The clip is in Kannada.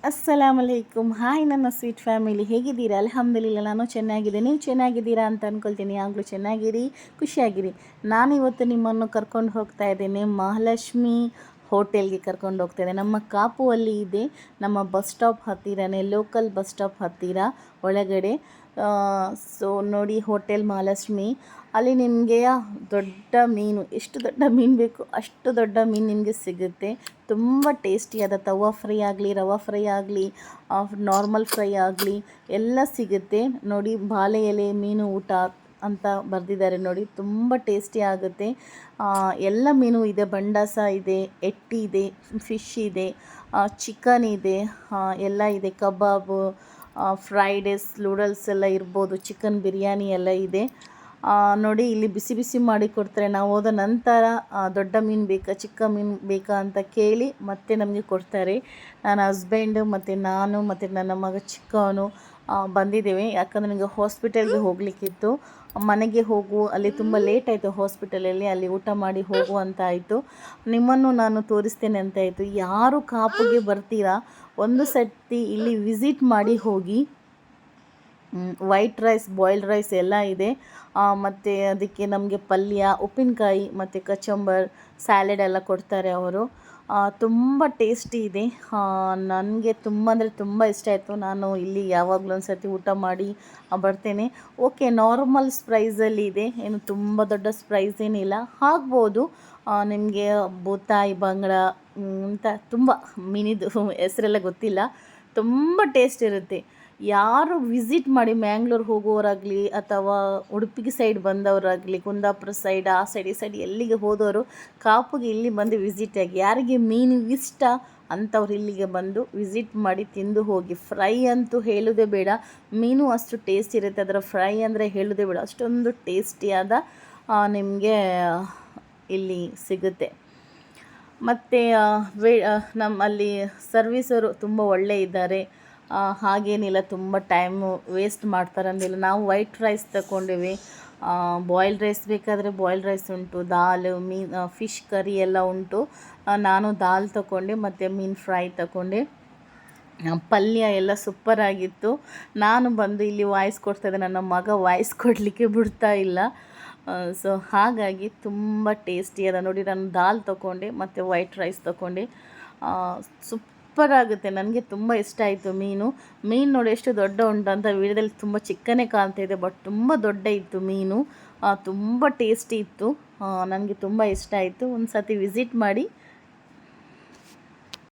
ಅಸ್ಸಲಾಮಲೈಕುಮ್. ಹಾಯ್ ನನ್ನ ಸ್ವೀಟ್ ಫ್ಯಾಮಿಲಿ, ಹೇಗಿದ್ದೀರಾ? ಅಲ್ಹಮ್ದುಲಿಲ್ಲ, ನಾನು ಚೆನ್ನಾಗಿದ್ದೀನಿ. ನೀವು ಚೆನ್ನಾಗಿದ್ದೀರಾ ಅಂತ ಅಂದ್ಕೊಳ್ತೀನಿ. ಆಗಲೂ ಚೆನ್ನಾಗಿರಿ, ಖುಷಿಯಾಗಿರಿ. ನಾನಿವತ್ತು ನಿಮ್ಮನ್ನು ಕರ್ಕೊಂಡು ಹೋಗ್ತಾ ಇದ್ದೇನೆ ಮಹಾಲಕ್ಷ್ಮಿ ಹೋಟೆಲ್ಗೆ ಕರ್ಕೊಂಡು ಹೋಗ್ತಾ ಇದ್ದೇನೆ. ನಮ್ಮ ಕಾಪುವಲ್ಲಿ ಇದೆ, ನಮ್ಮ ಬಸ್ ಸ್ಟಾಪ್ ಹತ್ತಿರನೇ, ಲೋಕಲ್ ಬಸ್ ಸ್ಟಾಪ್ ಹತ್ತಿರ ಒಳಗಡೆ. ಸೊ ನೋಡಿ, ಹೋಟೆಲ್ ಮಹಾಲಕ್ಷ್ಮಿ. ಅಲ್ಲಿ ನಿಮಗೆ ದೊಡ್ಡ ಮೀನು, ಎಷ್ಟು ದೊಡ್ಡ ಮೀನು ಬೇಕು ಅಷ್ಟು ದೊಡ್ಡ ಮೀನು ನಿಮಗೆ ಸಿಗುತ್ತೆ. ತುಂಬ ಟೇಸ್ಟಿಯಾದ ತವಾ ಫ್ರೈ ಆಗಲಿ, ರವಾ ಫ್ರೈ ಆಗಲಿ, ನಾರ್ಮಲ್ ಫ್ರೈ ಆಗಲಿ ಎಲ್ಲ ಸಿಗುತ್ತೆ. ನೋಡಿ, ಬಾಳೆ ಎಲೆ ಮೀನು ಊಟ ಅಂತ ಬರೆದಿದ್ದಾರೆ ನೋಡಿ, ತುಂಬ ಟೇಸ್ಟಿ ಆಗುತ್ತೆ. ಎಲ್ಲ ಮೀನು ಇದೆ, ಬಂಡಾಸ ಇದೆ, ಎಟ್ಟಿ ಇದೆ, ಫಿಶ್ ಇದೆ, ಚಿಕನ್ ಇದೆ, ಎಲ್ಲ ಇದೆ. ಕಬಾಬು, ಫ್ರೈಡ್ ರೈಸ್, ನೂಡಲ್ಸ್ ಎಲ್ಲ ಇರ್ಬೋದು, ಚಿಕನ್ ಬಿರಿಯಾನಿ ಎಲ್ಲ ಇದೆ. ನೋಡಿ, ಇಲ್ಲಿ ಬಿಸಿ ಬಿಸಿ ಮಾಡಿ ಕೊಡ್ತಾರೆ. ನಾವು ಹೋದ ನಂತರ ದೊಡ್ಡ ಮೀನು ಬೇಕಾ ಚಿಕ್ಕ ಮೀನು ಬೇಕಾ ಅಂತ ಕೇಳಿ ಮತ್ತೆ ನಮಗೆ ಕೊಡ್ತಾರೆ. ನನ್ನ ಹಸ್ಬೆಂಡು ಮತ್ತು ನಾನು ಮತ್ತು ನನ್ನ ಮಗ ಚಿಕ್ಕವನು ಬಂದಿದ್ದೇವೆ. ಯಾಕಂದರೆ ನನಗೆ ಹಾಸ್ಪಿಟಲ್ಗೆ ಹೋಗಲಿಕ್ಕಿತ್ತು. ಮನೆಗೆ ಹೋಗು, ಅಲ್ಲಿ ತುಂಬ ಲೇಟ್ ಆಯಿತು ಹಾಸ್ಪಿಟಲಲ್ಲಿ, ಅಲ್ಲಿ ಊಟ ಮಾಡಿ ಹೋಗು ಅಂತ ಆಯಿತು. ನಿಮ್ಮನ್ನು ನಾನು ತೋರಿಸ್ತೇನೆ ಅಂತ ಆಯಿತು. ಯಾರು ಕಾಪುಗೆ ಬರ್ತೀರಾ ಒಂದು ಸರ್ತಿ ಇಲ್ಲಿ ವಿಸಿಟ್ ಮಾಡಿ ಹೋಗಿ. ವೈಟ್ ರೈಸ್, ಬಾಯ್ಲ್ಡ್ ರೈಸ್ ಎಲ್ಲ ಇದೆ. ಮತ್ತು ಅದಕ್ಕೆ ನಮಗೆ ಪಲ್ಯ, ಉಪ್ಪಿನಕಾಯಿ ಮತ್ತು ಕಚಂಬರ್, ಸ್ಯಾಲೆಡ್ ಎಲ್ಲ ಕೊಡ್ತಾರೆ ಅವರು. ತುಂಬ ಟೇಸ್ಟಿ ಇದೆ. ನನಗೆ ತುಂಬ ಅಂದರೆ ತುಂಬ ಇಷ್ಟ ಆಯಿತು. ನಾನು ಇಲ್ಲಿ ಯಾವಾಗಲೂ ಒಂದು ಸರ್ತಿ ಊಟ ಮಾಡಿ ಬರ್ತೇನೆ. ಓಕೆ, ನಾರ್ಮಲ್ ಪ್ರೈಸಲ್ಲಿ ಇದೆ, ಏನು ತುಂಬ ದೊಡ್ಡ ಪ್ರೈಸ್ ಏನಿಲ್ಲ, ಆಗ್ಬೋದು. ನಿಮಗೆ ಬೂತಾಯಿ, ಬಂಗಡ ಅಂತ ತುಂಬ ಮೀನಿದು ಹೆಸರೆಲ್ಲ ಗೊತ್ತಿಲ್ಲ, ತುಂಬ ಟೇಸ್ಟ್ ಇರುತ್ತೆ. ಯಾರು ವಿಸಿಟ್ ಮಾಡಿ, ಮ್ಯಾಂಗ್ಳೂರು ಹೋಗೋರಾಗಲಿ ಅಥವಾ ಉಡುಪಿಗೆ ಸೈಡ್ ಬಂದವರಾಗಲಿ, ಕುಂದಾಪುರ ಸೈಡ್, ಆ ಸೈಡ್ ಈ ಸೈಡ್ ಎಲ್ಲಿಗೆ ಹೋದವರು ಕಾಪುಗೆ ಇಲ್ಲಿ ಬಂದು ವಿಸಿಟ್ ಆಗಿ, ಯಾರಿಗೆ ಮೀನು ಇಷ್ಟ ಅಂಥವ್ರು ಇಲ್ಲಿಗೆ ಬಂದು ವಿಸಿಟ್ ಮಾಡಿ ತಿಂದು ಹೋಗಿ. ಫ್ರೈ ಅಂತೂ ಹೇಳೋದೇ ಬೇಡ, ಮೀನು ಅಷ್ಟು ಟೇಸ್ಟ್ ಇರುತ್ತೆ. ಅದರ ಫ್ರೈ ಅಂದರೆ ಹೇಳೋದೇ ಬೇಡ, ಅಷ್ಟೊಂದು ಟೇಸ್ಟಿಯಾದ ನಿಮಗೆ ಇಲ್ಲಿ ಸಿಗುತ್ತೆ. ಮತ್ತು ನಮ್ಮಲ್ಲಿ ಸರ್ವಿಸರು ತುಂಬ ಒಳ್ಳೆ ಇದ್ದಾರೆ. ಹಾಗೇನಿಲ್ಲ, ತುಂಬ ಟೈಮು ವೇಸ್ಟ್ ಮಾಡ್ತಾರೆ ಅಂದಿಲ್ಲ. ನಾವು ವೈಟ್ ರೈಸ್ ತಗೊಂಡಿವಿ. ಬಾಯ್ಲ್ಡ್ ರೈಸ್ ಬೇಕಾದರೆ ಬಾಯ್ಲ್ಡ್ ರೈಸ್ ಉಂಟು, ದಾಲ್, ಮೀನು, ಫಿಶ್ ಕರಿ ಎಲ್ಲ ಉಂಟು. ನಾನು ದಾಲ್ ತಗೊಂಡೆ ಮತ್ತು ಮೀನು ಫ್ರೈ ತಗೊಂಡೆ. ಪಲ್ಯ ಎಲ್ಲ ಸೂಪರಾಗಿತ್ತು. ನಾನು ಬಂದು ಇಲ್ಲಿ ವಾಯ್ಸ್ ಕೊಡ್ತಾಯಿದ್ದೆ, ನನ್ನ ಮಗ ವಾಯ್ಸ್ ಕೊಡಲಿಕ್ಕೆ ಬಿಡ್ತಾ ಇಲ್ಲ. ಸೊ ಹಾಗಾಗಿ ತುಂಬ ಟೇಸ್ಟಿ ಅದ. ನೋಡಿ, ನಾನು ದಾಲ್ ತೊಗೊಂಡೆ ಮತ್ತು ವೈಟ್ ರೈಸ್ ತೊಗೊಂಡೆ. ಸೂಪರಾಗುತ್ತೆ, ನನಗೆ ತುಂಬ ಇಷ್ಟ ಆಯಿತು. ಮೀನು ನೋಡಿ ಎಷ್ಟು ದೊಡ್ಡ ಉಂಟು ಅಂತ ವಿಡಿಯೋದಲ್ಲಿ ತುಂಬ ಚಿಕ್ಕನೇ ಕಾಣ್ತಾ ಇದೆ, ಬಟ್ ತುಂಬ ದೊಡ್ಡ ಇತ್ತು ಮೀನು. ತುಂಬ ಟೇಸ್ಟಿ ಇತ್ತು, ನನಗೆ ತುಂಬ ಇಷ್ಟ ಆಯಿತು. ಒಂದು ಸರ್ತಿ ವಿಸಿಟ್ ಮಾಡಿ.